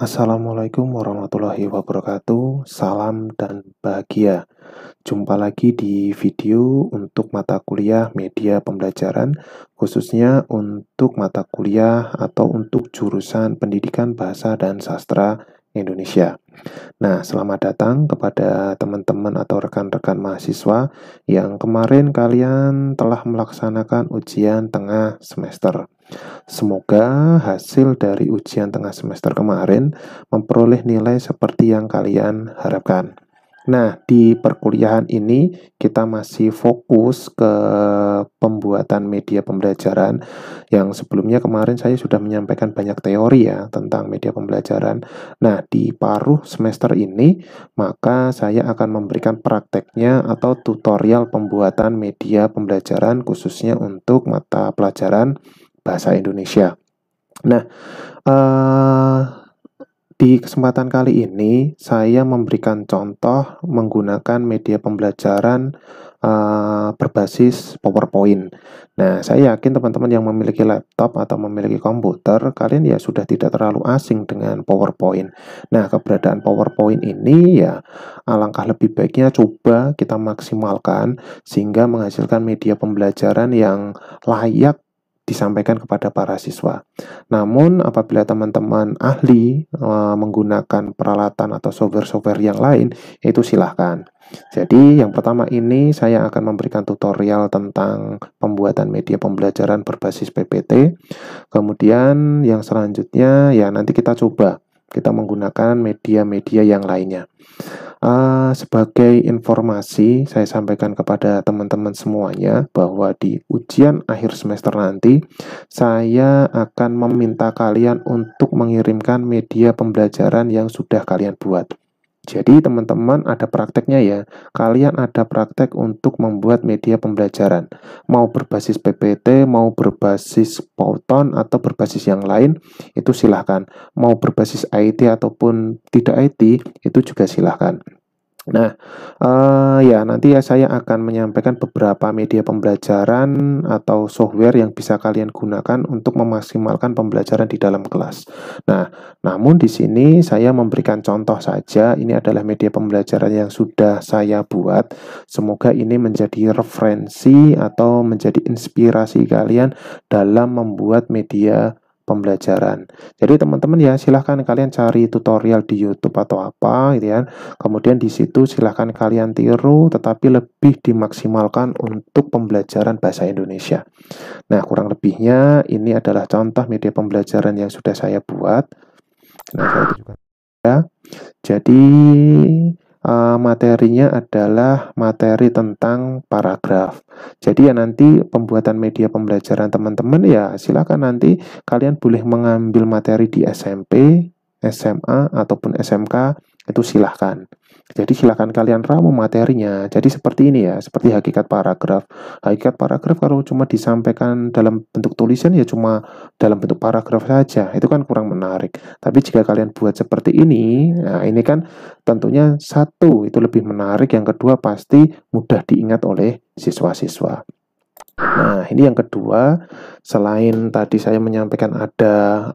Assalamualaikum warahmatullahi wabarakatuh. Salam dan bahagia. Jumpa lagi di video untuk mata kuliah media pembelajaran, khususnya untuk mata kuliah atau untuk jurusan Pendidikan Bahasa dan Sastra Indonesia. Nah, selamat datang kepada teman-teman atau rekan-rekan mahasiswa yang kemarin kalian telah melaksanakan ujian tengah semester. Semoga hasil dari ujian tengah semester kemarin memperoleh nilai seperti yang kalian harapkan. Nah, di perkuliahan ini kita masih fokus ke pembuatan media pembelajaran yang sebelumnya kemarin saya sudah menyampaikan banyak teori ya tentang media pembelajaran. Nah, di paruh semester ini maka saya akan memberikan prakteknya atau tutorial pembuatan media pembelajaran khususnya untuk mata pelajaran bahasa Indonesia. Nah, di kesempatan kali ini saya memberikan contoh menggunakan media pembelajaran berbasis PowerPoint. Nah, saya yakin teman-teman yang memiliki laptop atau memiliki komputer, kalian ya sudah tidak terlalu asing dengan PowerPoint. Nah, keberadaan PowerPoint ini ya alangkah lebih baiknya coba kita maksimalkan sehingga menghasilkan media pembelajaran yang layak disampaikan kepada para siswa. Namun apabila teman-teman ahli menggunakan peralatan atau software-software yang lain, itu silahkan. Jadi yang pertama ini saya akan memberikan tutorial tentang pembuatan media pembelajaran berbasis PPT. Kemudian yang selanjutnya ya nanti kita coba kita menggunakan media-media yang lainnya. Sebagai informasi, saya sampaikan kepada teman-teman semuanya bahwa di ujian akhir semester nanti, saya akan meminta kalian untuk mengirimkan media pembelajaran yang sudah kalian buat. Jadi teman-teman ada prakteknya ya, kalian ada praktek untuk membuat media pembelajaran. Mau berbasis PPT, mau berbasis Python atau berbasis yang lain, itu silahkan. Mau berbasis IT ataupun tidak IT, itu juga silahkan. Nah, ya nanti ya saya akan menyampaikan beberapa media pembelajaran atau software yang bisa kalian gunakan untuk memaksimalkan pembelajaran di dalam kelas. Nah, namun di sini saya memberikan contoh saja, ini adalah media pembelajaran yang sudah saya buat. Semoga ini menjadi referensi atau menjadi inspirasi kalian dalam membuat media pembelajaran. Jadi teman-teman ya silahkan kalian cari tutorial di YouTube atau apa gitu ya. Kemudian di situ silahkan kalian tiru tetapi lebih dimaksimalkan untuk pembelajaran bahasa Indonesia. Nah, kurang lebihnya ini adalah contoh media pembelajaran yang sudah saya buat. Nah, saya tunjukkan ya. Jadi materinya adalah materi tentang paragraf. Jadi ya nanti pembuatan media pembelajaran teman-teman ya silakan nanti kalian boleh mengambil materi di SMP, SMA ataupun SMK itu silahkan. Jadi silahkan kalian ramu materinya. Jadi seperti ini ya, seperti hakikat paragraf. Hakikat paragraf kalau cuma disampaikan dalam bentuk tulisan ya cuma dalam bentuk paragraf saja. Itu kan kurang menarik. Tapi jika kalian buat seperti ini, nah ini kan tentunya satu itu lebih menarik, yang kedua pasti mudah diingat oleh siswa-siswa. Nah, ini yang kedua, selain tadi saya menyampaikan ada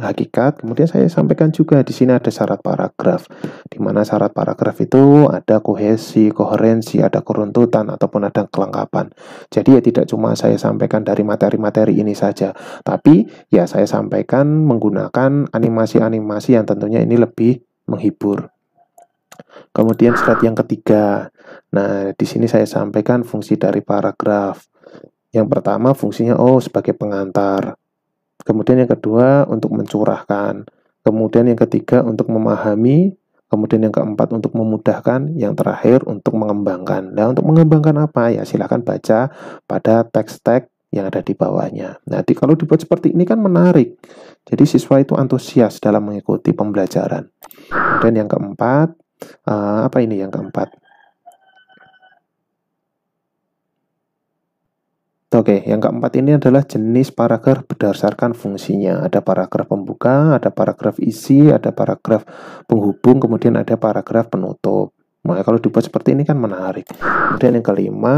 hakikat, kemudian saya sampaikan juga di sini ada syarat paragraf. Di mana syarat paragraf itu ada kohesi, koherensi, ada keruntutan ataupun ada kelengkapan. Jadi ya tidak cuma saya sampaikan dari materi-materi ini saja, tapi ya saya sampaikan menggunakan animasi-animasi yang tentunya ini lebih menghibur. Kemudian slide yang ketiga. Nah, di sini saya sampaikan fungsi dari paragraf. Yang pertama fungsinya sebagai pengantar. Kemudian yang kedua untuk mencurahkan. Kemudian yang ketiga untuk memahami. Kemudian yang keempat untuk memudahkan. Yang terakhir untuk mengembangkan. Nah, untuk mengembangkan apa? Ya silahkan baca pada teks-teks yang ada di bawahnya. Nanti kalau dibuat seperti ini kan menarik. Jadi siswa itu antusias dalam mengikuti pembelajaran. Kemudian yang keempat, yang keempat? Oke, yang keempat ini adalah jenis paragraf berdasarkan fungsinya. Ada paragraf pembuka, ada paragraf isi, ada paragraf penghubung, kemudian ada paragraf penutup. Nah, kalau dibuat seperti ini kan menarik. Kemudian yang kelima,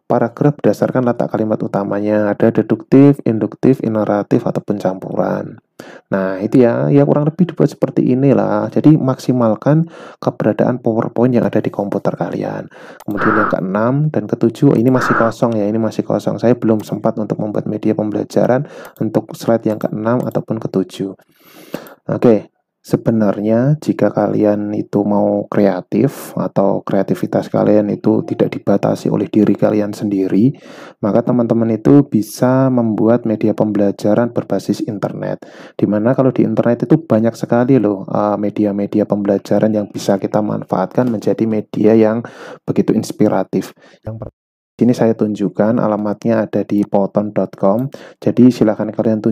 paragraf berdasarkan letak kalimat utamanya. Ada deduktif, induktif, ineratif, ataupun campuran. Nah, itu ya, ya kurang lebih dibuat seperti inilah. Jadi maksimalkan keberadaan PowerPoint yang ada di komputer kalian. Kemudian yang keenam dan ketujuh, ini masih kosong ya, ini masih kosong. Saya belum sempat untuk membuat media pembelajaran untuk slide yang keenam ataupun ketujuh. Oke, sebenarnya jika kalian itu mau kreatif atau kreativitas kalian itu tidak dibatasi oleh diri kalian sendiri, maka teman-teman itu bisa membuat media pembelajaran berbasis internet. Dimana kalau di internet itu banyak sekali loh media-media pembelajaran yang bisa kita manfaatkan menjadi media yang begitu inspiratif. Yang Sini saya tunjukkan alamatnya ada di poton.com. Jadi silakan kalian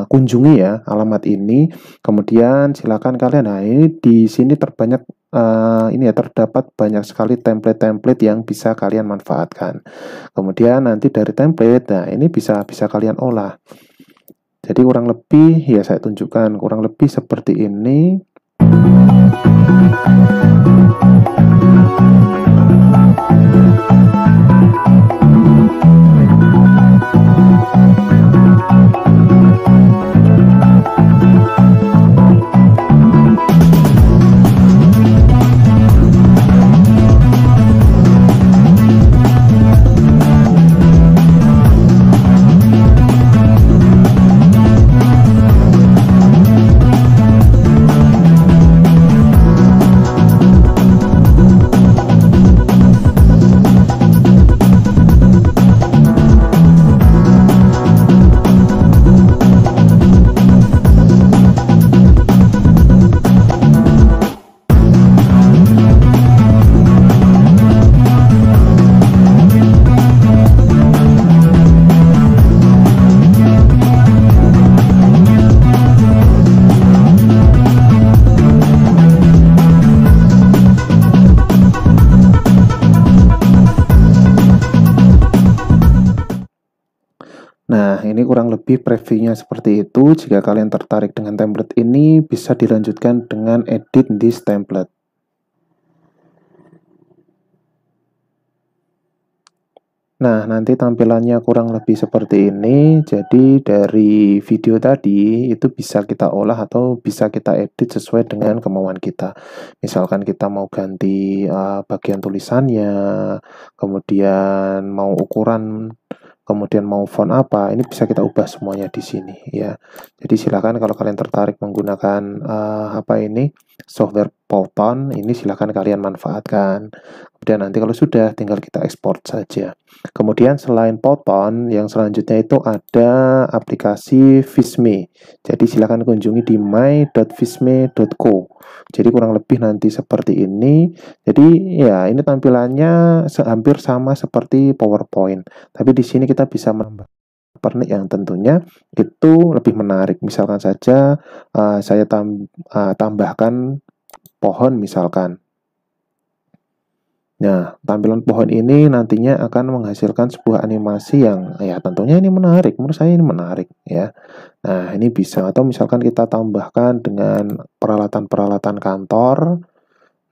kunjungi ya alamat ini. Kemudian silakan kalian. Nah, ini di sini terbanyak ini ya, terdapat banyak sekali template-template yang bisa kalian manfaatkan. Kemudian nanti dari template, nah ini bisa kalian olah. Jadi kurang lebih ya saya tunjukkan kurang lebih seperti ini. Nah, ini kurang lebih previewnya seperti itu. Jika kalian tertarik dengan template ini, bisa dilanjutkan dengan edit this template. Nah, nanti tampilannya kurang lebih seperti ini. Jadi dari video tadi itu bisa kita olah atau bisa kita edit sesuai dengan kemauan kita. Misalkan kita mau ganti bagian tulisannya, kemudian mau ukuran, kemudian mau font apa, ini bisa kita ubah semuanya di sini ya. Jadi silakan kalau kalian tertarik menggunakan software Poton, ini silakan kalian manfaatkan. Kemudian nanti kalau sudah tinggal kita ekspor saja. Kemudian selain Poton, yang selanjutnya itu ada aplikasi Visme. Jadi silakan kunjungi di my.visme.co. Jadi kurang lebih nanti seperti ini. Jadi ya ini tampilannya hampir sama seperti PowerPoint. Tapi di sini kita bisa menambah pernik yang tentunya itu lebih menarik. Misalkan saja saya tambahkan pohon misalkan. Nah, tampilan pohon ini nantinya akan menghasilkan sebuah animasi yang ya tentunya ini menarik. Menurut saya ini menarik ya. Nah, ini bisa atau misalkan kita tambahkan dengan peralatan-peralatan kantor.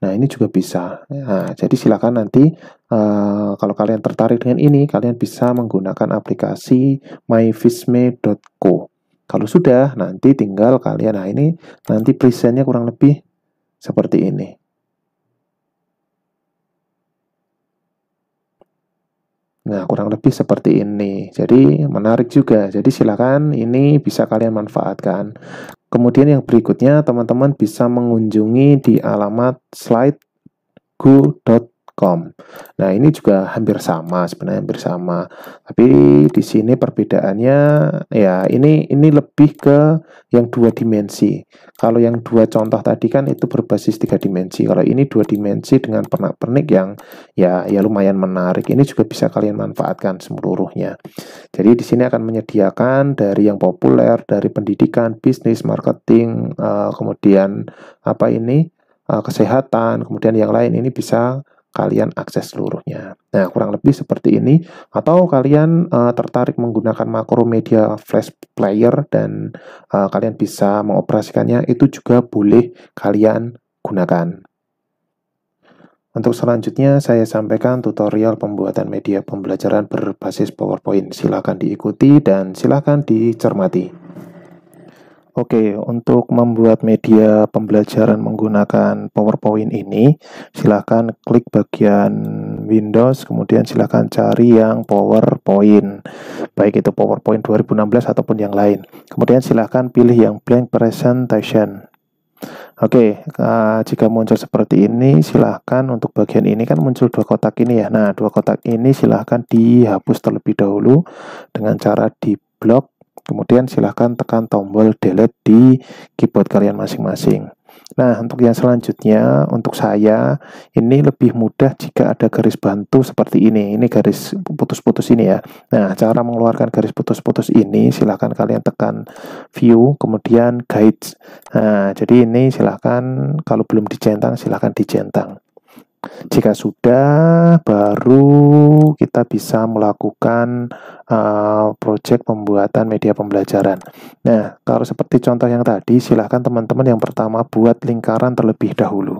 Nah, ini juga bisa. Nah, jadi silakan nanti kalau kalian tertarik dengan ini, kalian bisa menggunakan aplikasi myvisme.co. Kalau sudah, nanti tinggal kalian, nah ini nanti presentnya kurang lebih seperti ini. Nah, kurang lebih seperti ini. Jadi, menarik juga. Jadi, silakan ini bisa kalian manfaatkan. Kemudian yang berikutnya, teman-teman bisa mengunjungi di alamat slidego.com. Nah, ini juga hampir sama, sebenarnya hampir sama. Tapi di sini perbedaannya ya ini lebih ke yang 2 dimensi. Kalau yang 2 contoh tadi kan itu berbasis 3 dimensi. Kalau ini 2 dimensi dengan pernak-pernik yang ya lumayan menarik. Ini juga bisa kalian manfaatkan seluruhnya. Jadi di sini akan menyediakan dari yang populer, dari pendidikan, bisnis, marketing, kemudian kesehatan, kemudian yang lain ini bisa kalian akses seluruhnya. Nah, kurang lebih seperti ini. Atau kalian tertarik menggunakan Macromedia Flash Player dan kalian bisa mengoperasikannya, itu juga boleh kalian gunakan. Untuk selanjutnya, saya sampaikan tutorial pembuatan media pembelajaran berbasis PowerPoint. Silakan diikuti dan silakan dicermati. Oke, untuk membuat media pembelajaran menggunakan PowerPoint ini, silakan klik bagian Windows, kemudian silakan cari yang PowerPoint, baik itu PowerPoint 2016 ataupun yang lain. Kemudian silakan pilih yang Blank Presentation. Oke, jika muncul seperti ini, silahkan untuk bagian ini kan muncul dua kotak ini ya. Nah, dua kotak ini silahkan dihapus terlebih dahulu dengan cara di blok. Kemudian silahkan tekan tombol delete di keyboard kalian masing-masing. Nah, untuk yang selanjutnya, untuk saya, ini lebih mudah jika ada garis bantu seperti ini. Ini garis putus-putus ini ya. Nah, cara mengeluarkan garis putus-putus ini, silahkan kalian tekan view, kemudian guides. Nah, jadi ini silahkan, kalau belum dicentang, silahkan dicentang. Jika sudah, baru kita bisa melakukan project pembuatan media pembelajaran. Nah, kalau seperti contoh yang tadi, silahkan teman-teman yang pertama buat lingkaran terlebih dahulu.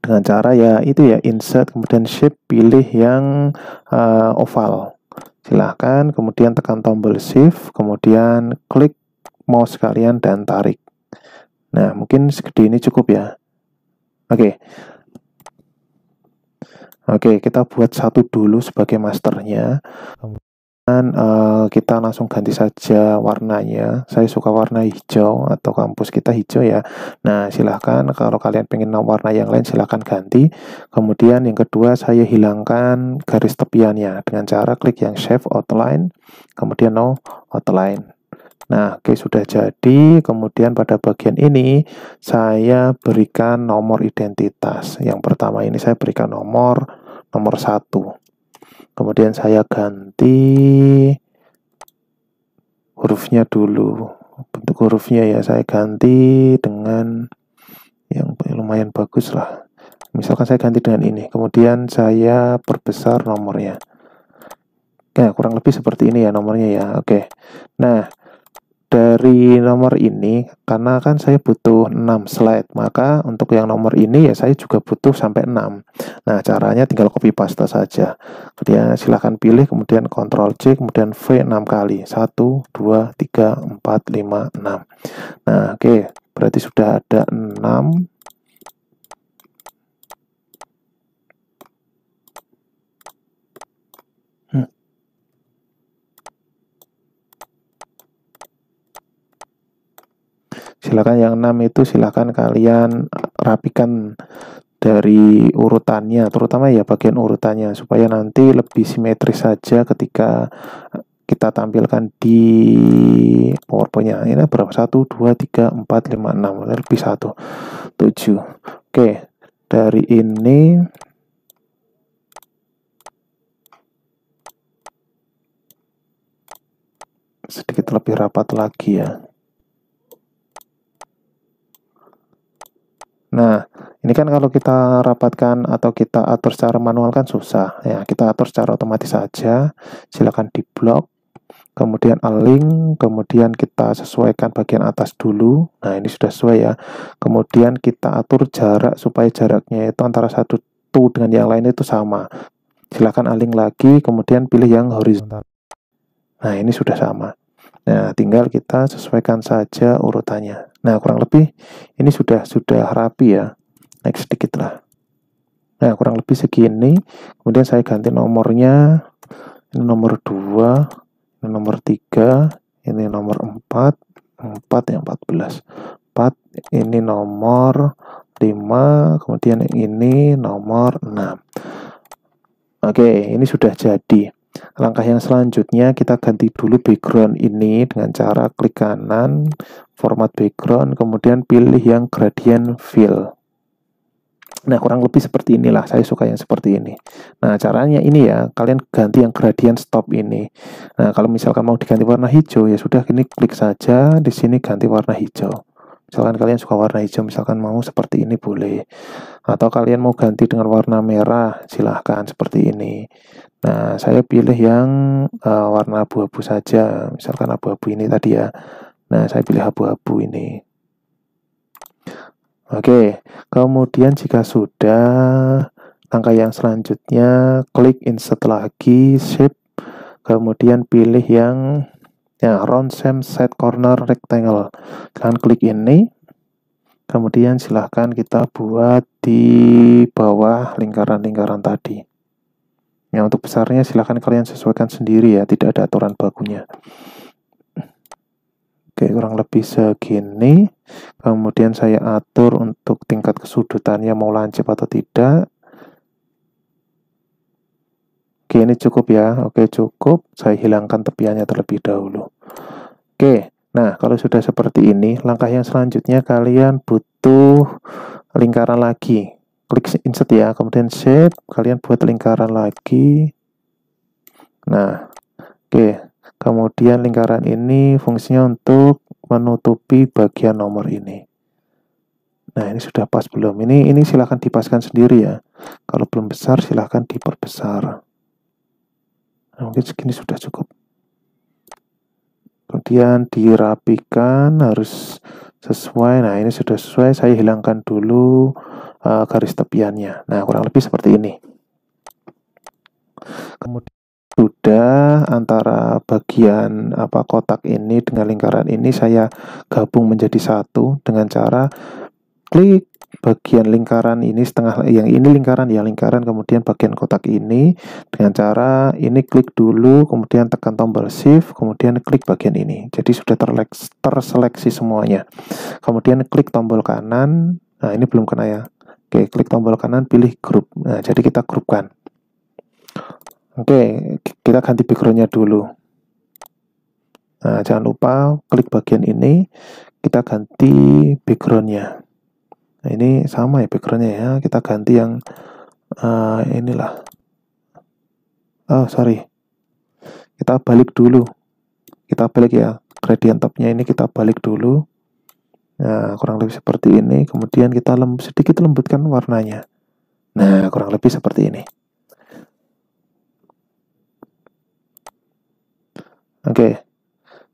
Dengan cara ya itu ya, insert, kemudian shape, pilih yang oval. Silahkan, kemudian tekan tombol shift, kemudian klik mouse kalian dan tarik. Nah, mungkin segede ini cukup ya. Oke. Oke, kita buat satu dulu sebagai masternya. Kemudian kita langsung ganti saja warnanya. Saya suka warna hijau atau kampus kita hijau ya. Nah, silahkan kalau kalian pengen warna yang lain silahkan ganti. Kemudian yang kedua saya hilangkan garis tepiannya dengan cara klik yang Shape Outline, kemudian No Outline. Nah, oke, sudah jadi. Kemudian pada bagian ini saya berikan nomor identitas. Yang pertama ini saya berikan nomor 1. Kemudian saya ganti hurufnya dulu. Bentuk hurufnya ya saya ganti dengan yang lumayan bagus lah. Misalkan saya ganti dengan ini. Kemudian saya perbesar nomornya. Ya, kurang lebih seperti ini ya nomornya ya. Oke. Nah, dari nomor ini, karena kan saya butuh 6 slide, maka untuk yang nomor ini ya saya juga butuh sampai 6. Nah, caranya tinggal copy paste saja. Kemudian silahkan pilih, kemudian Ctrl C, kemudian V 6 kali. 1, 2, 3, 4, 5, 6. Nah, oke, berarti sudah ada 6. Silakan yang 6 itu silakan kalian rapikan dari urutannya, terutama ya bagian urutannya supaya nanti lebih simetris saja ketika kita tampilkan di PowerPoint-nya. Ini berapa? 1, 2, 3, 4, 5, 6. Lebih 1. 7. Oke, dari ini sedikit lebih rapat lagi ya. Nah, ini kan kalau kita rapatkan atau kita atur secara manual kan susah. Ya, kita atur secara otomatis saja. Silakan di blok, kemudian align, kemudian kita sesuaikan bagian atas dulu. Nah, ini sudah sesuai ya. Kemudian kita atur jarak supaya jaraknya itu antara satu dengan yang lain itu sama. Silakan align lagi, kemudian pilih yang horizontal. Nah, ini sudah sama. Nah, tinggal kita sesuaikan saja urutannya. Nah, kurang lebih ini sudah rapi ya. Naik sedikit lah. Nah, kurang lebih segini. Kemudian saya ganti nomornya. Ini nomor 2, ini nomor 3, ini nomor 4, 4 yang 14. 4, ini nomor 5, kemudian ini nomor 6. Oke, ini sudah jadi. Langkah yang selanjutnya kita ganti dulu background ini dengan cara klik kanan, format background, kemudian pilih yang gradient fill. Nah, kurang lebih seperti inilah, saya suka yang seperti ini. Nah, caranya ini ya, kalian ganti yang gradient stop ini. Nah, kalau misalkan mau diganti warna hijau, ya sudah, ini klik saja, di sini ganti warna hijau. Misalkan kalian suka warna hijau, misalkan mau seperti ini boleh. Atau kalian mau ganti dengan warna merah, silahkan seperti ini. Nah, saya pilih yang warna abu-abu saja, misalkan abu-abu ini tadi ya. Nah, saya pilih abu-abu ini. Oke, kemudian jika sudah, langkah yang selanjutnya, klik insert lagi, shape, kemudian pilih yang Ya, round same side corner rectangle. Kalian klik ini, kemudian silahkan kita buat di bawah lingkaran-lingkaran tadi. Ya, untuk besarnya silahkan kalian sesuaikan sendiri ya, tidak ada aturan bakunya. Oke, kurang lebih segini. Kemudian saya atur untuk tingkat kesudutannya mau lancip atau tidak. Oke, ini cukup ya. Oke, cukup. Saya hilangkan tepiannya terlebih dahulu. Oke, nah kalau sudah seperti ini, langkah yang selanjutnya kalian butuh lingkaran lagi. Klik insert ya, kemudian shape, kalian buat lingkaran lagi. Nah, oke. Kemudian lingkaran ini fungsinya untuk menutupi bagian nomor ini. Nah, ini sudah pas belum? Ini silahkan dipaskan sendiri ya. Kalau belum besar, silahkan diperbesar. Nah, mungkin segini sudah cukup. Kemudian dirapikan, harus sesuai. Nah, ini sudah sesuai. Saya hilangkan dulu garis tepiannya. Nah, kurang lebih seperti ini. Kemudian sudah antara bagian kotak ini dengan lingkaran ini saya gabung menjadi satu dengan cara klik bagian lingkaran ini setengah, yang ini lingkaran ya, lingkaran, kemudian bagian kotak ini dengan cara ini klik dulu, kemudian tekan tombol shift, kemudian klik bagian ini. Jadi sudah terseleksi semuanya. Kemudian klik tombol kanan. Nah, ini belum kena ya. Oke, klik tombol kanan, pilih grup. Nah, jadi kita grupkan. Oke, kita ganti backgroundnya dulu. Nah, jangan lupa klik bagian ini, kita ganti backgroundnya. Nah, ini sama ya backgroundnya ya, kita ganti yang inilah. Oh, sorry. Kita balik dulu. Kita balik ya, gradient topnya ini kita balik dulu. Nah, kurang lebih seperti ini. Kemudian kita sedikit lembutkan warnanya. Nah, kurang lebih seperti ini. Oke.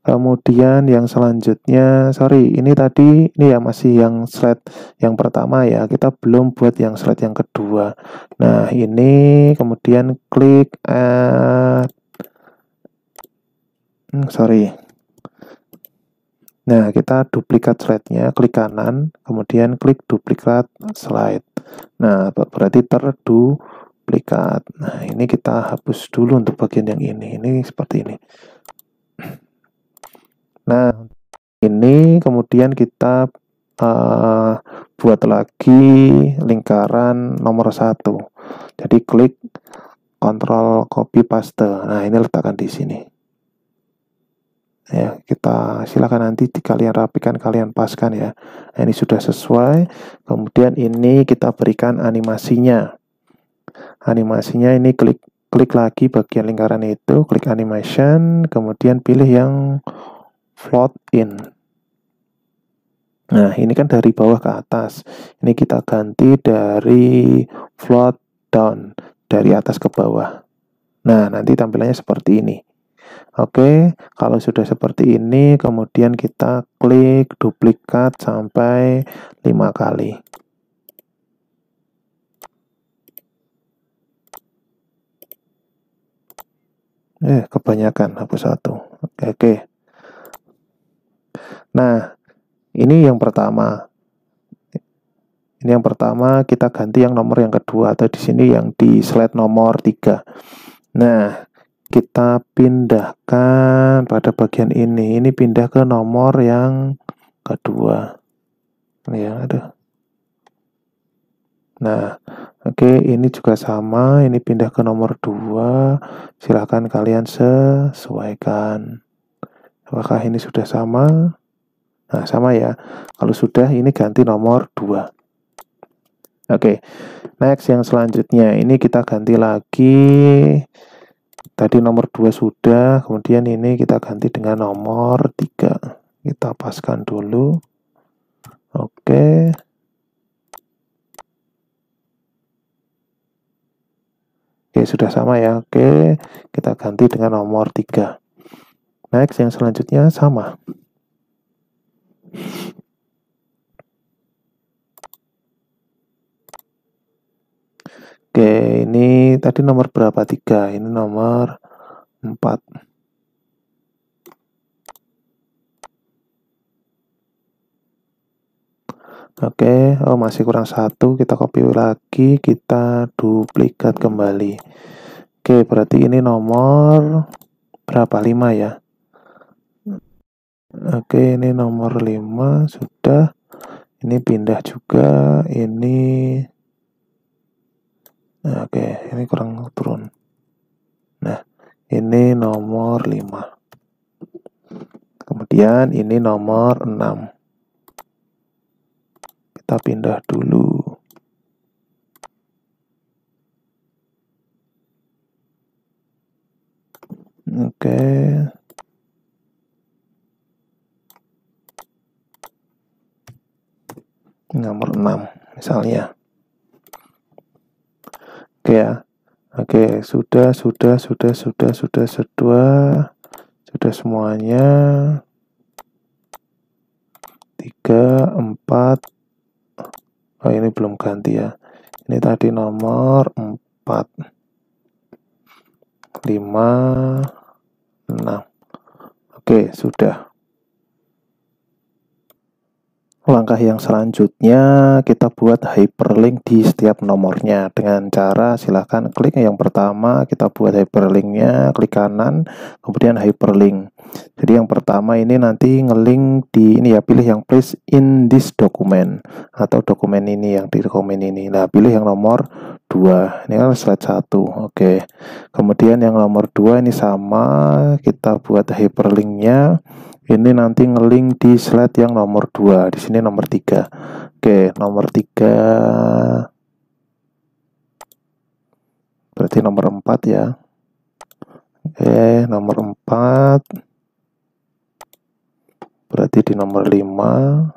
Kemudian yang selanjutnya, sorry, ini tadi ini ya masih yang slide yang pertama ya. Kita belum buat yang slide yang kedua. Nah, ini kemudian klik sorry. Nah, kita duplikat slide-nya, klik kanan, kemudian klik duplikat slide. Nah, berarti terduplikat. Nah, ini kita hapus dulu untuk bagian yang ini. Ini seperti ini. Nah, ini kemudian kita buat lagi lingkaran nomor 1. Jadi klik Ctrl copy paste. Nah, ini letakkan di sini. Ya, kita silakan nanti kalian rapikan, kalian paskan ya. Nah, ini sudah sesuai. Kemudian ini kita berikan animasinya. Animasinya ini klik lagi bagian lingkaran itu, klik animation, kemudian pilih yang float in. Nah, ini kan dari bawah ke atas. Ini kita ganti dari float down, dari atas ke bawah. Nah, nanti tampilannya seperti ini. Oke, kalau sudah seperti ini, kemudian kita klik duplikat sampai 5 kali. Kebanyakan, hapus satu. Oke. Nah, ini yang pertama. Ini yang pertama, kita ganti yang nomor yang kedua, atau di sini yang di slide nomor 3. Nah, kita pindahkan pada bagian ini. Ini pindah ke nomor yang kedua. Ya, ada. Nah, oke, ini juga sama. Ini pindah ke nomor 2. Silahkan kalian sesuaikan. Apakah ini sudah sama? Nah, sama ya. Kalau sudah, ini ganti nomor 2. Oke, next yang selanjutnya. Ini kita ganti lagi. Tadi nomor 2 sudah, kemudian ini kita ganti dengan nomor 3. Kita paskan dulu. Oke. Oke, sudah sama ya. Oke, kita ganti dengan nomor 3. Next, yang selanjutnya sama. Oke, ini tadi nomor berapa? 3. Ini nomor 4. Oke, oh masih kurang satu, kita copy lagi, kita duplikat kembali. Oke, berarti ini nomor berapa? 5 ya. Oke, ini nomor 5 sudah. Ini pindah juga, ini. Nah, oke, ini kurang turun. Nah, ini nomor 5. Kemudian ini nomor 6. Kita pindah dulu. Oke. Nomor 6 misalnya. Oke ya. Oke, sudah semuanya. 3, 4. Oh, ini belum ganti ya. Ini tadi nomor 4, 5, 6. Oke, sudah. Langkah yang selanjutnya kita buat hyperlink di setiap nomornya dengan cara silahkan klik yang pertama, kita buat hyperlinknya, klik kanan, kemudian hyperlink. Jadi yang pertama ini nanti ngelink di ini ya, pilih yang place in this document atau dokumen ini, yang di dokumen ini. Nah, pilih yang nomor 2. Ini kan slide 1. Oke. Kemudian yang nomor 2 ini sama, kita buat hyperlinknya. Ini nanti ngelink di slide yang nomor 2. Di sini nomor 3. Oke, nomor 3. Berarti nomor 4 ya. Oke, nomor 4. Berarti di nomor 5.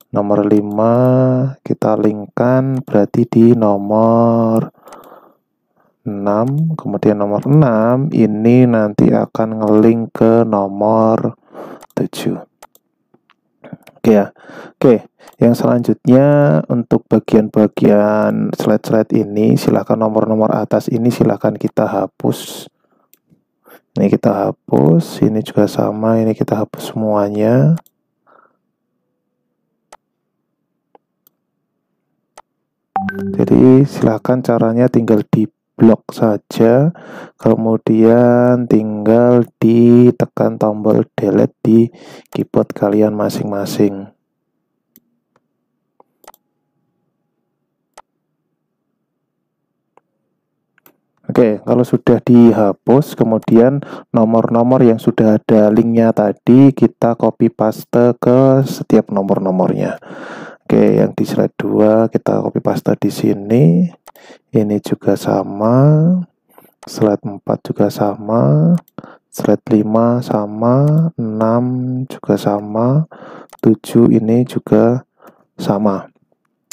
Nomor 5 kita linkkan berarti di nomor 6. Kemudian nomor 6 ini nanti akan ngelink ke nomor 7. Oke ya. Oke, yang selanjutnya untuk bagian-bagian slide-slide ini silahkan nomor-nomor atas ini silahkan kita hapus. Ini kita hapus, ini juga sama, ini kita hapus semuanya. Jadi silahkan caranya tinggal di blok saja, kemudian tinggal ditekan tombol delete di keyboard kalian masing-masing. Oke, kalau sudah dihapus, kemudian nomor-nomor yang sudah ada linknya tadi kita copy paste ke setiap nomor-nomornya. Oke, yang di slide 2 kita copy paste di sini. Ini juga sama. Slide 4 juga sama. Slide 5 sama, 6 juga sama, 7 ini juga sama.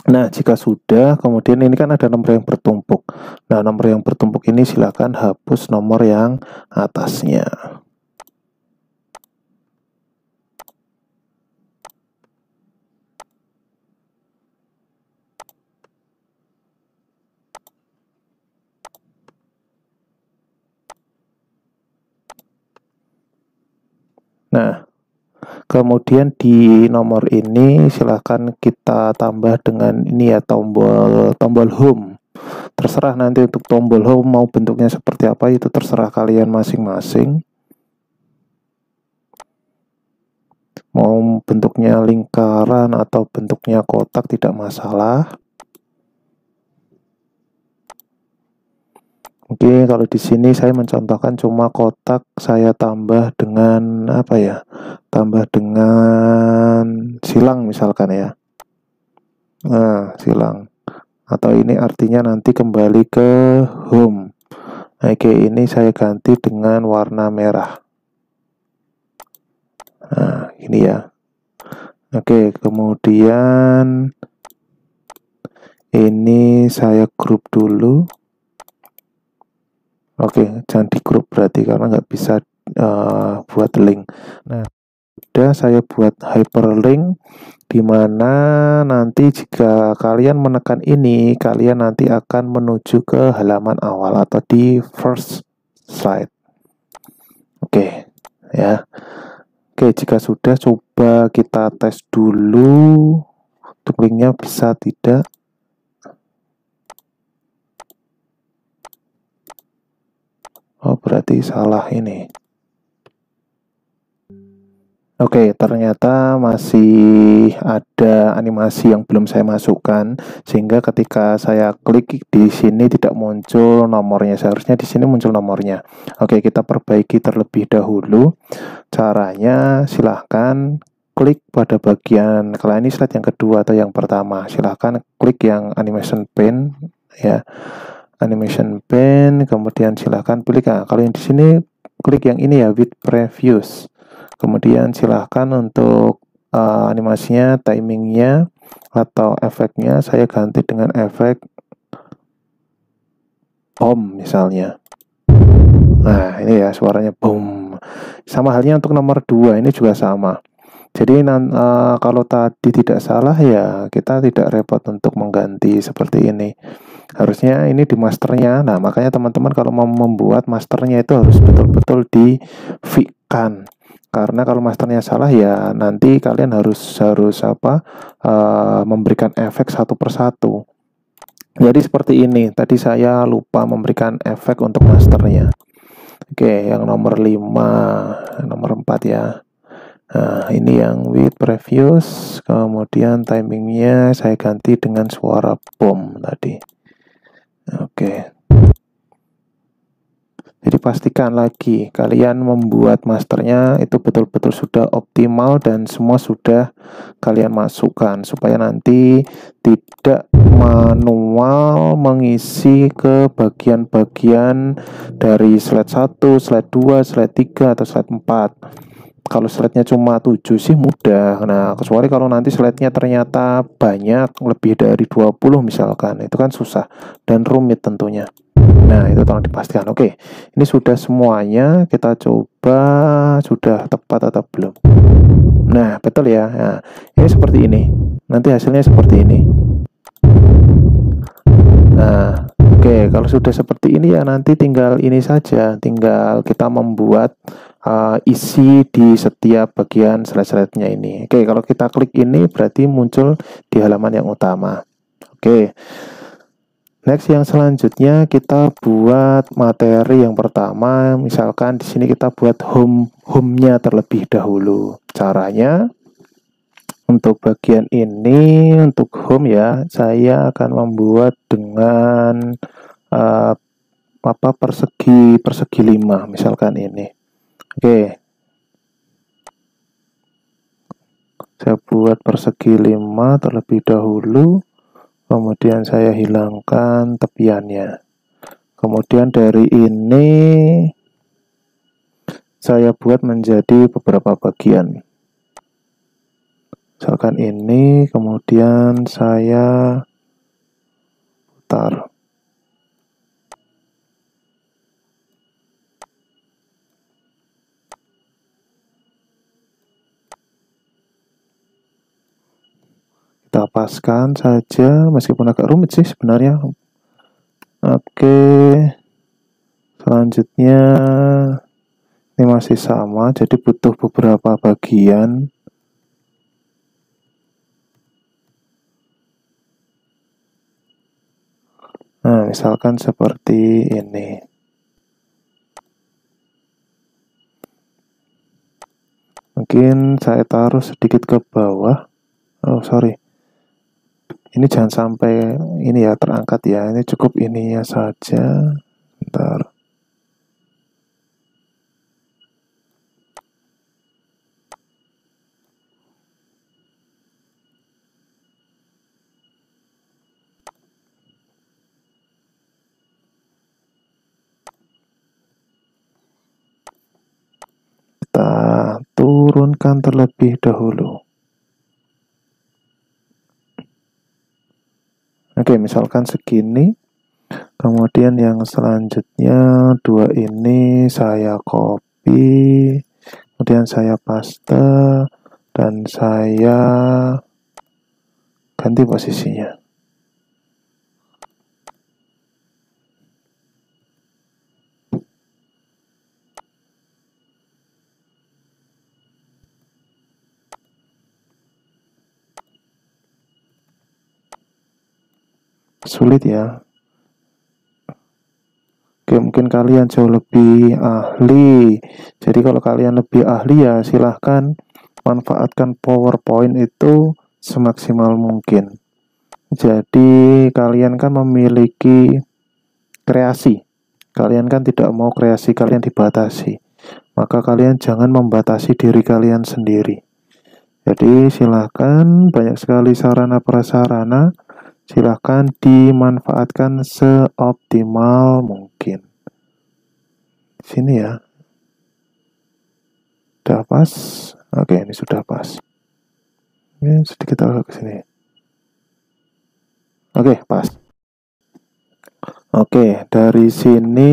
Nah, jika sudah, kemudian ini kan ada nomor yang bertumpuk. Nah, nomor yang bertumpuk ini silakan hapus nomor yang atasnya. Nah, kemudian di nomor ini silahkan kita tambah dengan ini ya, tombol home. Terserah nanti untuk tombol home mau bentuknya seperti apa, itu terserah kalian masing-masing. Mau bentuknya lingkaran atau bentuknya kotak tidak masalah. Oke, kalau di sini saya mencontohkan cuma kotak, saya tambah dengan apa ya? Tambah dengan silang misalkan ya. Nah, silang. Atau ini artinya nanti kembali ke home. Oke, ini saya ganti dengan warna merah. Nah, ini ya. Oke, kemudian ini saya grup dulu. Oke, jangan di grup berarti karena nggak bisa buat link. Nah, udah saya buat hyperlink, di mana nanti jika kalian menekan ini, kalian nanti akan menuju ke halaman awal atau di first slide. Oke, ya. Oke, jika sudah, coba kita tes dulu. untuk linknya bisa tidak. Oh, berarti salah ini. Oke, ternyata masih ada animasi yang belum saya masukkan, sehingga ketika saya klik di sini tidak muncul nomornya. Seharusnya di sini muncul nomornya. Oke, kita perbaiki terlebih dahulu. Caranya silahkan klik pada bagian, kalau ini slide yang kedua atau yang pertama, silahkan klik yang animation pane ya, animation pane, kemudian silahkan pilih. Nah, kalau yang di sini klik yang ini ya, with previews. Kemudian silahkan untuk animasinya, timingnya, atau efeknya saya ganti dengan efek home misalnya. Nah, ini ya suaranya boom. Sama halnya untuk nomor 2 ini juga sama. Jadi kalau tadi tidak salah ya kita tidak repot untuk mengganti seperti ini. Harusnya ini di masternya. Nah, makanya teman-teman kalau mau membuat masternya itu harus betul-betul di-fix-kan. Karena kalau masternya salah ya nanti kalian harus memberikan efek satu persatu. Jadi seperti ini. Tadi saya lupa memberikan efek untuk masternya. Oke, yang nomor 5, nomor 4 ya. Nah, ini yang with previews, kemudian timingnya saya ganti dengan suara boom tadi. Oke. Jadi pastikan lagi kalian membuat masternya itu betul-betul sudah optimal dan semua sudah kalian masukkan supaya nanti tidak manual mengisi ke bagian-bagian dari slide 1, slide 2, slide 3 atau slide 4. Kalau slide-nya cuma 7 sih mudah. Nah, kecuali kalau nanti slide-nya ternyata banyak, lebih dari 20 misalkan, itu kan susah dan rumit tentunya. Nah, itu tolong dipastikan. Oke, ini sudah semuanya. Kita coba sudah tepat atau belum. Nah, betul ya. Nah, ini seperti ini. Nanti hasilnya seperti ini. Nah, oke, kalau sudah seperti ini ya nanti tinggal ini saja. Tinggal kita membuat isi di setiap bagian slide-slide-nya ini. Oke, kalau kita klik ini berarti muncul di halaman yang utama. Oke. Next, yang selanjutnya kita buat materi yang pertama. Misalkan di sini kita buat home-nya terlebih dahulu. Caranya untuk bagian ini, untuk home ya, saya akan membuat dengan persegi 5 misalkan ini. Oke. Saya buat persegi 5 terlebih dahulu. Kemudian saya hilangkan tepiannya. Kemudian dari ini saya buat menjadi beberapa bagian. Misalkan ini, kemudian saya putar. Kita paskan saja, meskipun agak rumit sih sebenarnya. Oke, selanjutnya ini masih sama, jadi butuh beberapa bagian. Nah, misalkan seperti ini. Mungkin saya taruh sedikit ke bawah. Oh, sorry. Ini jangan sampai ini ya terangkat ya. Ini cukup ininya saja. Bentar. Kita turunkan terlebih dahulu. Oke, misalkan segini. Kemudian yang selanjutnya 2 ini saya copy, kemudian saya paste dan saya ganti posisinya. sulit ya. Oke, mungkin kalian jauh lebih ahli. Jadi kalau kalian lebih ahli ya silahkan manfaatkan PowerPoint itu semaksimal mungkin. Jadi kalian kan memiliki kreasi. Kalian kan tidak mau kreasi kalian dibatasi. Maka kalian jangan membatasi diri kalian sendiri. Jadi silahkan, banyak sekali sarana prasarana, silahkan dimanfaatkan seoptimal mungkin. Sini ya. Sudah pas. Oke, ini sudah pas. Ini sedikit agak ke sini. Oke, pas. Oke, dari sini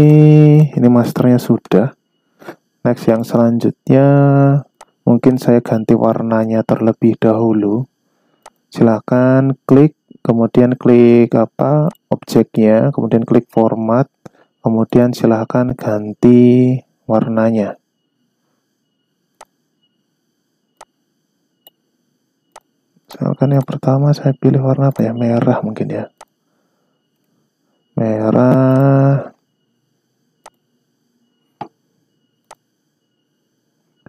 ini masternya sudah. Next yang selanjutnya mungkin saya ganti warnanya terlebih dahulu. Silakan klik, kemudian klik objeknya, kemudian klik format, kemudian silahkan ganti warnanya. Misalkan yang pertama saya pilih warna apa ya, merah mungkin ya, merah.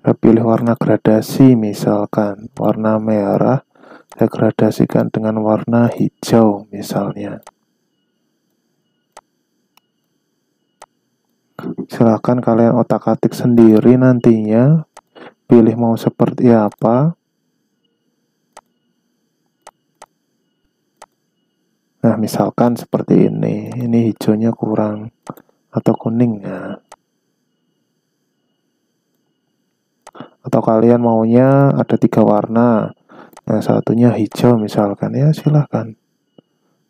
Saya pilih warna gradasi, misalkan warna merah saya gradasikan dengan warna hijau misalnya. Silahkan kalian otak-atik sendiri nantinya, pilih mau seperti apa. Nah, misalkan seperti ini hijaunya kurang atau kuning ya. Atau kalian maunya ada 3 warna, yang satunya hijau misalkan, ya silahkan.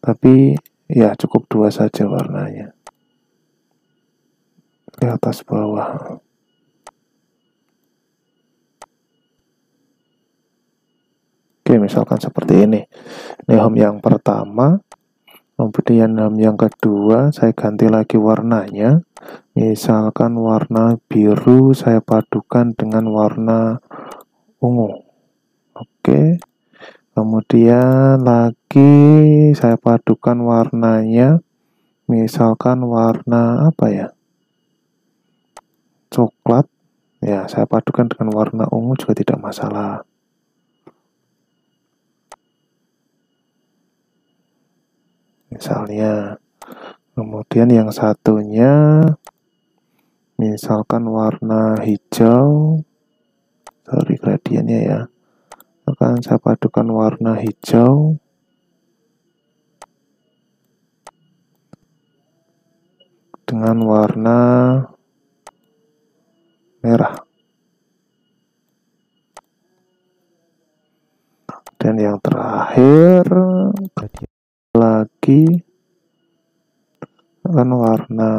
Tapi ya cukup 2 saja warnanya. Di atas bawah. Oke, misalkan seperti ini. Ini home yang pertama. Kemudian yang kedua saya ganti lagi warnanya. Misalkan warna biru saya padukan dengan warna ungu. Oke. Kemudian lagi saya padukan warnanya. Misalkan warna apa ya? Coklat. Ya, saya padukan dengan warna ungu juga tidak masalah. Misalnya. Kemudian yang satunya misalkan warna hijau, sorry gradiennya ya, akan saya padukan warna hijau dengan warna merah. Dan yang terakhir lagi akan warna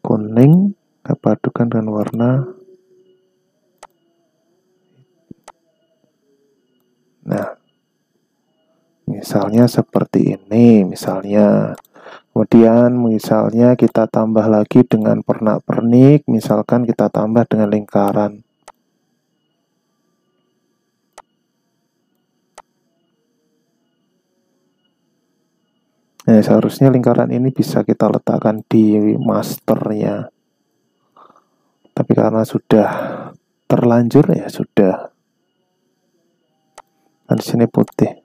kuning saya padukan dengan warna, nah misalnya seperti ini misalnya. Kemudian misalnya kita tambah lagi dengan pernak-pernik, misalkan kita tambah dengan lingkaran. Nah, seharusnya lingkaran ini bisa kita letakkan di masternya. Tapi karena sudah terlanjur ya sudah. Nah, di sini putih.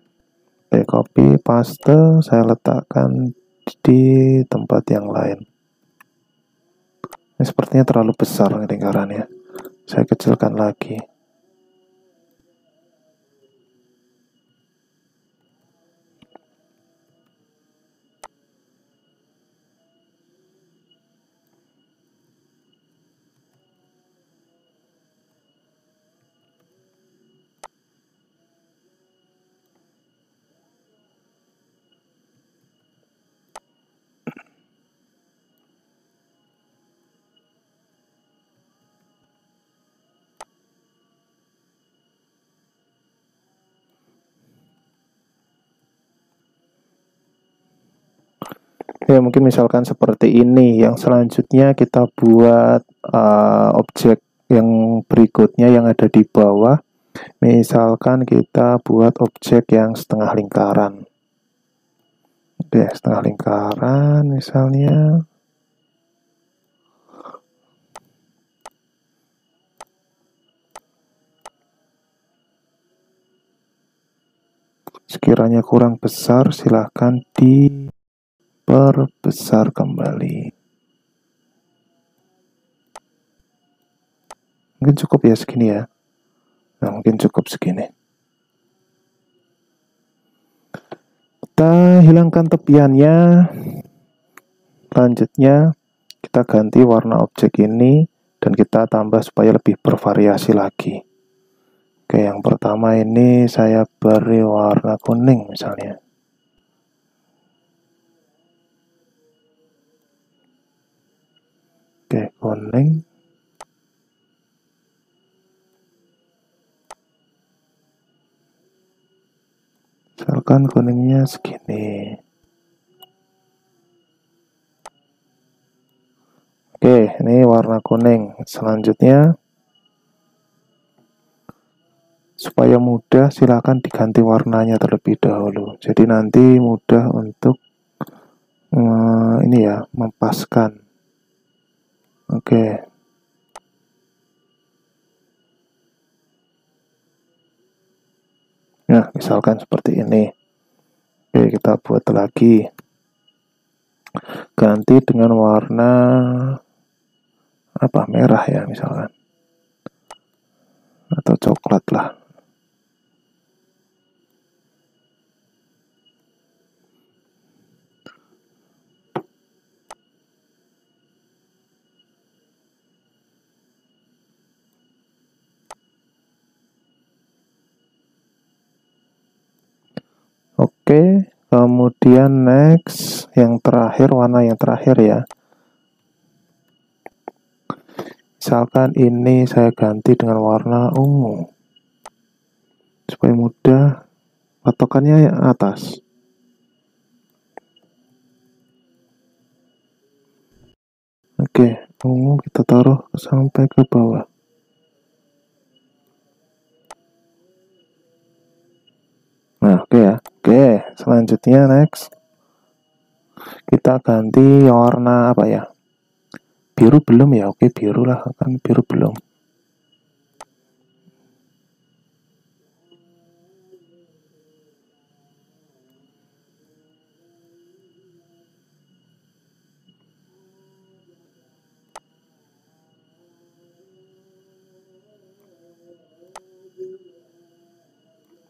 Oke, copy paste saya letakkan di tempat yang lain. Ini sepertinya terlalu besar lingkarannya. Saya kecilkan lagi. Ya mungkin misalkan seperti ini. Yang selanjutnya kita buat objek yang berikutnya yang ada di bawah. Misalkan kita buat objek yang setengah lingkaran. Oke, setengah lingkaran misalnya. Sekiranya kurang besar, silahkan diperbesar kembali. Mungkin cukup ya segini ya. Nah, mungkin cukup segini. Kita hilangkan tepiannya. Selanjutnya, kita ganti warna objek ini dan kita tambah supaya lebih bervariasi lagi. Oke, yang pertama ini saya beri warna kuning misalnya. Oke, kuning. Misalkan kuningnya segini. Oke, ini warna kuning. Selanjutnya, supaya mudah silahkan diganti warnanya terlebih dahulu. Jadi nanti mudah untuk ini ya, mempaskan. Oke. Nah, misalkan seperti ini. Oke, kita buat lagi. Ganti dengan warna apa? Merah ya misalkan. Atau coklat lah. Oke, kemudian next yang terakhir, warna yang terakhir ya. Misalkan ini saya ganti dengan warna ungu supaya mudah, patokannya yang atas. Oke, ungu kita taruh sampai ke bawah. Nah, oke ya. Oke, selanjutnya next kita ganti warna apa ya? Biru belum ya? Oke, biru lah, kan biru belum.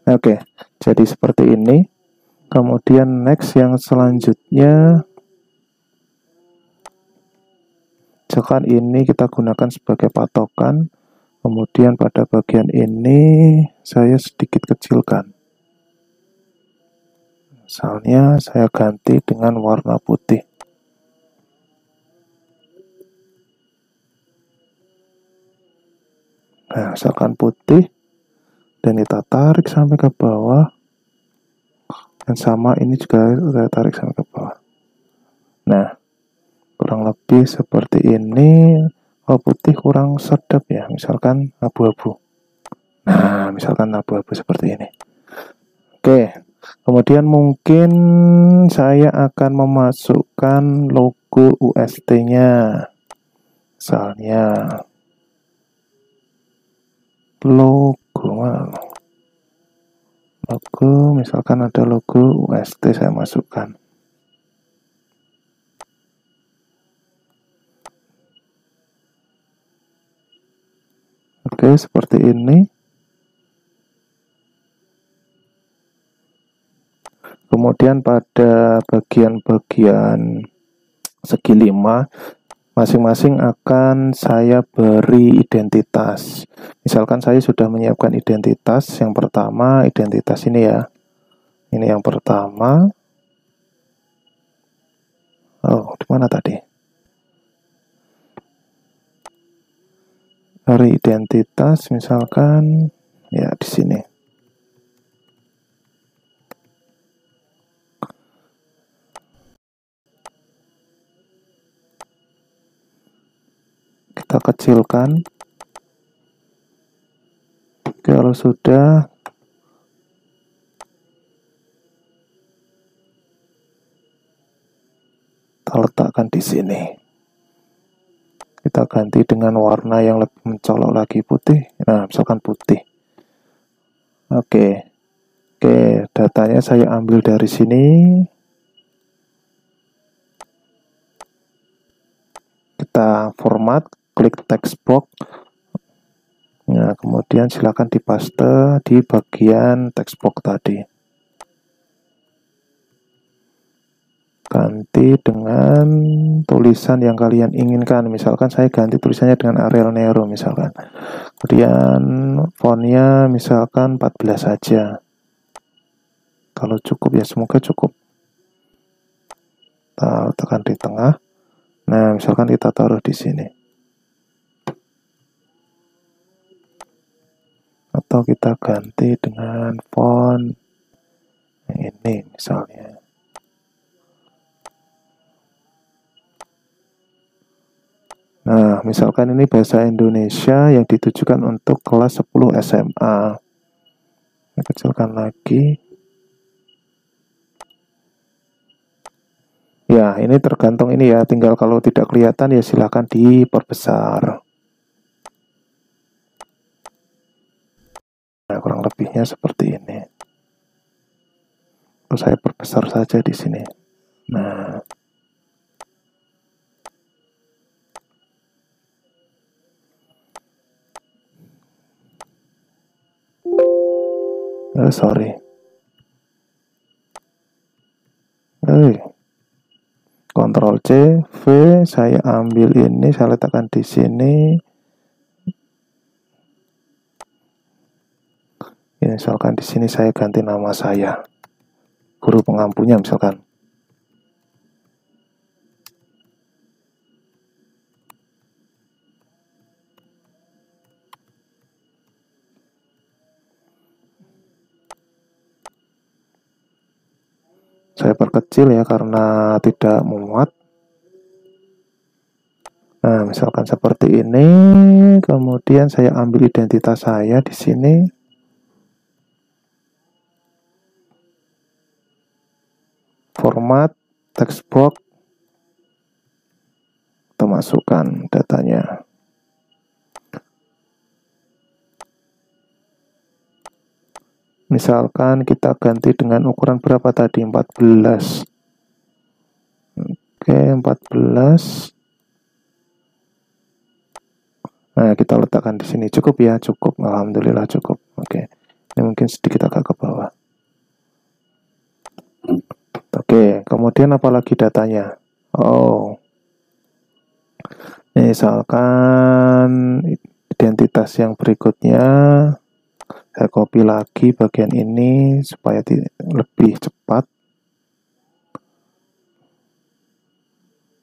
Oke, jadi seperti ini. Kemudian next yang selanjutnya, misalkan ini kita gunakan sebagai patokan. Kemudian pada bagian ini saya sedikit kecilkan. Misalnya saya ganti dengan warna putih. Nah, misalkan putih dan kita tarik sampai ke bawah. Dan sama ini juga saya tarik sampai ke bawah. Nah, kurang lebih seperti ini. Kalau putih kurang sedap ya, misalkan abu-abu. Nah, misalkan abu-abu seperti ini. Oke, kemudian mungkin saya akan memasukkan logo UST-nya. Misalnya logo, misalkan ada logo UST saya masukkan. Oke, seperti ini. Kemudian pada bagian-bagian segi 5 masing-masing akan saya beri identitas. Misalkan saya sudah menyiapkan identitas. Yang pertama identitas ini ya. Ini yang pertama. Oh, di mana tadi? Beri identitas misalkan ya di sini. Kita kecilkan. Kalau sudah, letakkan di sini. Kita ganti dengan warna yang lebih mencolok lagi, putih. Nah, misalkan putih. Oke, datanya saya ambil dari sini. Kita format, klik text box. Nah, kemudian silakan dipaste di bagian text box tadi. Ganti dengan tulisan yang kalian inginkan. Misalkan saya ganti tulisannya dengan Arial Nero misalkan. Kemudian fontnya misalkan 14 saja. Kalau cukup ya semoga cukup. Kita tekan di tengah. Nah, misalkan kita taruh di sini. Atau kita ganti dengan font ini misalnya. Nah, misalkan ini bahasa Indonesia yang ditujukan untuk kelas 10 SMA. Kita kecilkan lagi. Ya, ini tergantung ini ya. Tinggal kalau tidak kelihatan ya silahkan diperbesar. Nah, kurang lebihnya seperti ini. Terus saya perbesar saja di sini. Nah, sorry. Ctrl C, V, saya ambil ini, saya letakkan di sini. Ya, misalkan di sini saya ganti nama saya, guru pengampunya misalkan. Saya perkecil ya karena tidak muat. Nah, misalkan seperti ini, kemudian saya ambil identitas saya di sini. Format, text box, kita masukkan datanya. Misalkan kita ganti dengan ukuran berapa tadi? 14. Oke, 14. Nah, kita letakkan di sini. Cukup ya, cukup. Alhamdulillah cukup. Oke. Ini mungkin sedikit agak ke bawah. Oke, kemudian apa lagi datanya? Oh. Misalkan identitas yang berikutnya saya copy lagi bagian ini supaya lebih cepat.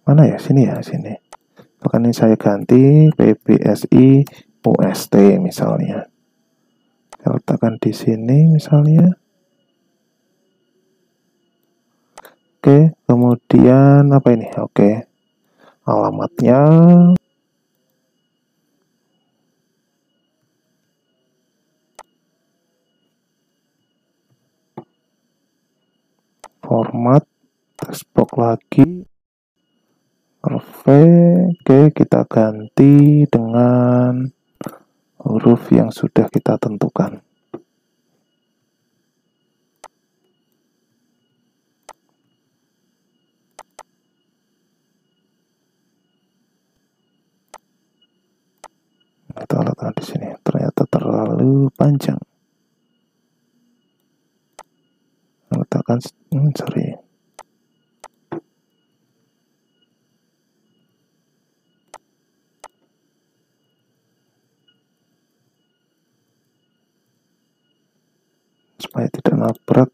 Mana ya? Sini ya, sini. Bahkan ini saya ganti PBSI UST misalnya. Saya letakkan di sini misalnya. Oke, kemudian apa ini? Oke. Alamatnya format text box lagi. Oke, kita ganti dengan huruf yang sudah kita tentukan. Kita letakkan di sini. Ternyata terlalu panjang. Letakkan, sorry. Supaya tidak nabrak.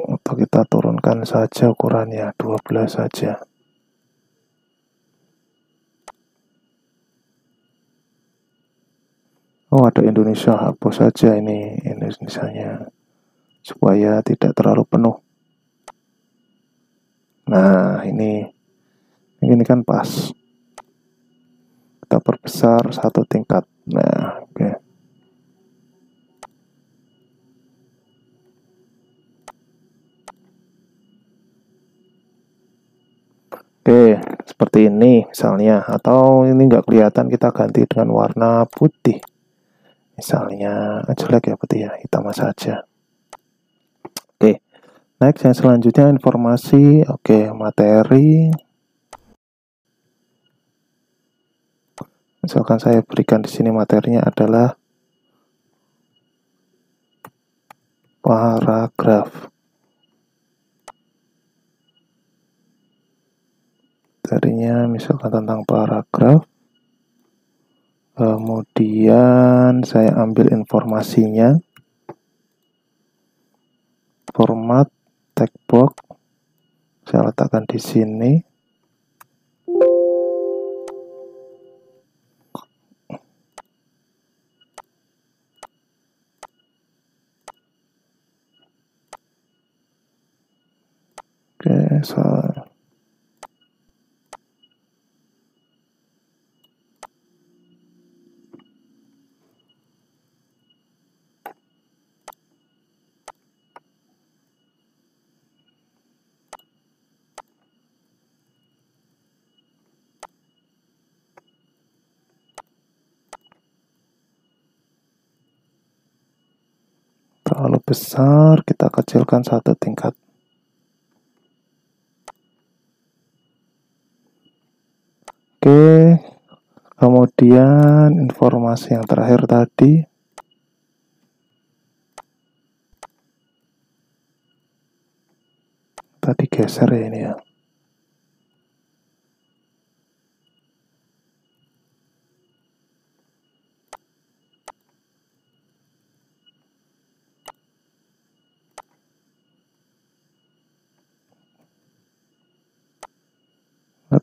Atau kita turunkan saja ukurannya 12 saja. Oh, ada Indonesia, hapus saja ini Indonesianya supaya tidak terlalu penuh. Nah, ini kan pas. Kita perbesar 1 tingkat. Nah, oke. Oke, seperti ini misalnya, atau ini nggak kelihatan, kita ganti dengan warna putih. Misalnya jelek ya putih ya, hitam saja. Oke, next yang selanjutnya informasi. Oke, materi. Misalkan saya berikan di sini materinya adalah paragraf. Materinya misalkan tentang paragraf. Kemudian saya ambil informasinya. Format text box saya letakkan di sini. Oke, terlalu besar, kita kecilkan satu tingkat. Oke, kemudian informasi yang terakhir tadi. Tadi geser ya ini ya.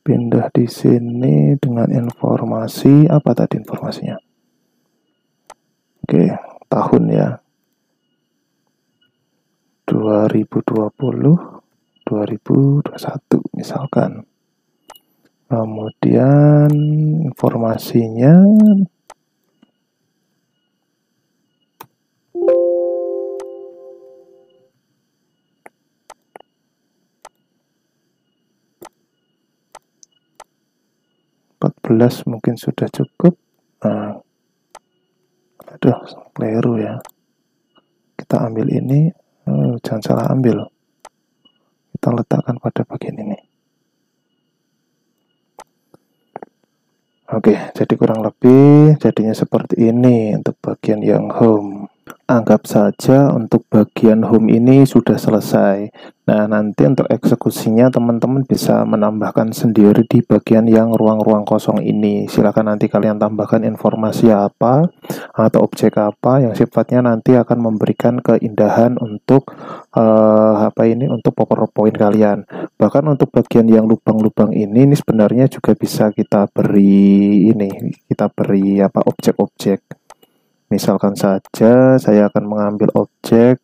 Pindah di sini dengan informasi apa tadi informasinya? Oke, tahun ya. 2020, 2021 misalkan. Kemudian informasinya mungkin sudah cukup. Nah, aduh, keliru ya. Kita ambil ini, jangan salah ambil. Kita letakkan pada bagian ini. Oke, jadi kurang lebih jadinya seperti ini untuk bagian yang home. Anggap saja untuk bagian home ini sudah selesai. Nah, nanti untuk eksekusinya teman-teman bisa menambahkan sendiri di bagian yang ruang-ruang kosong ini. Silakan nanti kalian tambahkan informasi apa atau objek apa yang sifatnya nanti akan memberikan keindahan untuk untuk PowerPoint kalian. Bahkan untuk bagian yang lubang-lubang ini sebenarnya juga bisa kita beri objek-objek. Misalkan saja saya akan mengambil objek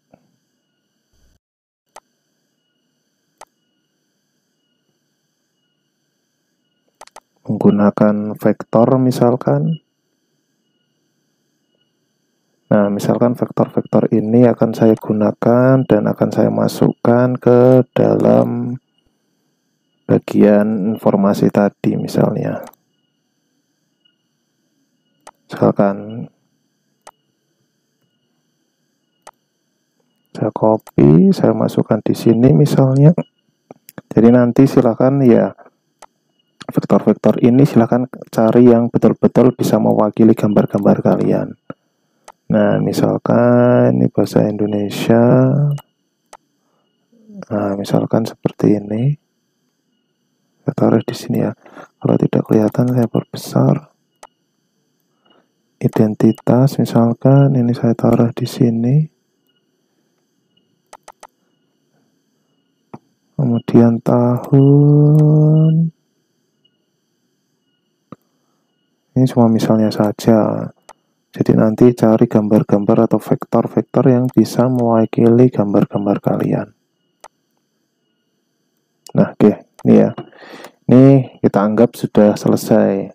menggunakan vektor misalkan. Nah, misalkan vektor-vektor ini akan saya gunakan dan akan saya masukkan ke dalam bagian informasi tadi misalnya. Misalkan saya copy, saya masukkan di sini misalnya. Jadi nanti silakan ya vektor-vektor ini silakan cari yang betul-betul bisa mewakili gambar-gambar kalian. Nah, misalkan ini bahasa Indonesia. Nah, misalkan seperti ini. Saya taruh di sini ya. Kalau tidak kelihatan saya perbesar. Identitas misalkan ini saya taruh di sini. Kemudian tahun. Ini cuma misalnya saja. Jadi nanti cari gambar-gambar atau vektor-vektor yang bisa mewakili gambar-gambar kalian. Nah, oke, ini ya. Ini kita anggap sudah selesai.